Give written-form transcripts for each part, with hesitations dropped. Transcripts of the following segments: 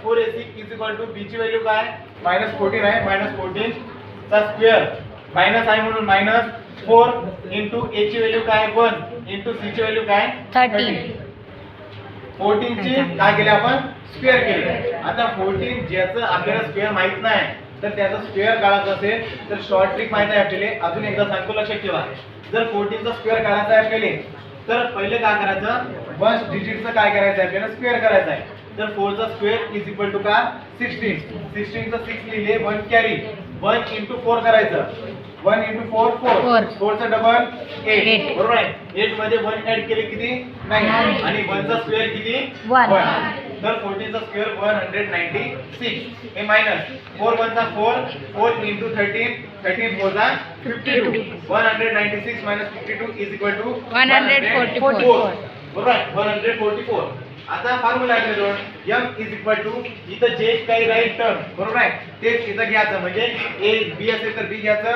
4ac is equal to b ची value काय -14 आहे. -14 चा स्क्वेअर मायनस आहे म्हणून -4 इंटू a ची व्हॅल्यू काय 1 इंटू c ची व्हॅल्यू काय 13. 14 ची काय केले आपण स्क्वेअर केले. आता 14 ज्याचं आपल्याला स्क्वेअर माहित नाही तर त्याचा स्क्वेअर काढायचा असेल तर शॉर्ट ट्रिक माहित आहे आपल्याला. अजून एकदा सांगतो लक्षात ठेवा. जर 14 चा स्क्वेअर काढायचा आहे आपल्याला तर पहिले काय करायचं फर्स्ट डिजिटचं काय करायचं आहे आपल्याला स्क्वेअर करायचं आहे. तर 4 चा स्क्वेअर इज इक्वल टू का 16. 16 चा 6 लिहिले 1 कॅरी 1 इंटू 4 करायचं 1 इंटू 4 4 4 चा डबल 8 बरोबर आहे. 8 मध्ये 1 ऍड केले किती 9 आणि 1 चा स्क्वेअर किती 1 तर 14 चा स्क्वेअर 196 हे मायनस 4 1 चा 4 4 इंटू 13 13 4 चा 52 196 मायनस 52 इज इक्वल टू 144. बरोबर आहे 144. आता फॉर्म्युला आहे जवळ m इज इक्वल टू इथं जे काही राहील टर्म बरोबर आहे तेच इथं घ्यायचं. म्हणजे a b असेल तर b घ्यायचं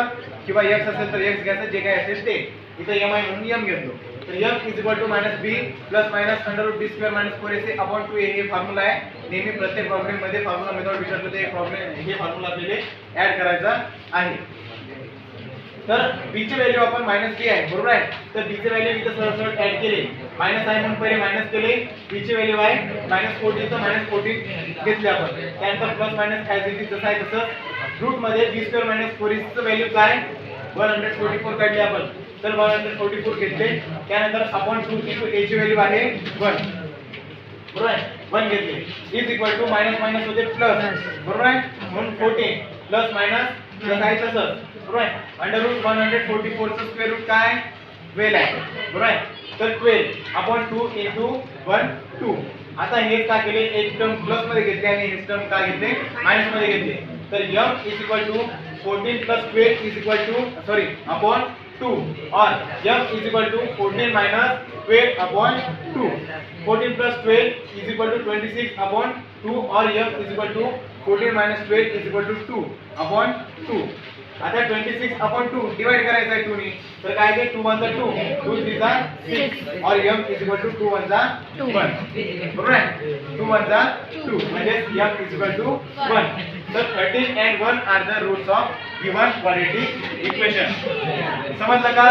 किंवा x असेल तर x घ्यायचं जे काही असेल ते. इथं m आहे म्हणून m घेतलो. तर m is equal to -b plus minus √b square minus 4ac upon 2a हे फॉर्म्युला आहे. नेहमी प्रत्येक प्रॉब्लेम मध्ये फॉर्म्युला मेथड विचारलं ते प्रॉब्लेम हे फॉर्म्युला आपल्याला ऍड करायचा आहे. तर b ची व्हॅल्यू आपण -b आहे बरोबर आहे. तर b ची व्हॅल्यू इथं सरळ सरळ ऍड केली मायनस आहे म्हणून पहिले मायनस केले. b ची व्हॅल्यू आहे -14 तर -14 घेतले आपण. त्यानंतर प्लस मायनस ऍज जसं आहे तसं रूट मध्ये b² - 4ac ची व्हॅल्यू काय 144 काढली आपण. तर 144 घेतले. त्यानंतर अपॉन 2 इंटू a ची व्हॅल्यू आहे 1 बरोबर आहे 1 घेतले is equal to minus minus होते प्लस बरोबर आहे म्हणून 14 प्लस मायनस जसं आहे तसं बरोबर आहे. √144 चा स्क्वेअर रूट काय 12 आहे बरोबर आहे. तर 12 अपॉन 2 इंटू 1 2. आता हे काय केले एक टर्म प्लस मध्ये घेतले आणि एक टर्म काय घेतले मायनस मध्ये घेतले. तर m is equal to 14 plus 12 is equal to sorry upon 2 और m is equal to 14 minus 12 upon 2. 14 plus 12 is equal to 26 upon 2 और m is equal to 14 minus 12 is equal to 2 upon 2. आता 26 upon 2 divide करायचं आहे 2 ने. तर काय आहे 2 1 चा 2 2 3 चा 6 और m इज इक्वल टू 2 1 चा 1 बरोबर आहे 2 1 चा 2 म्हणजे m इज इक्वल टू 1. तर 13 and 1 are the roots of given quadratic equation. समजलं का?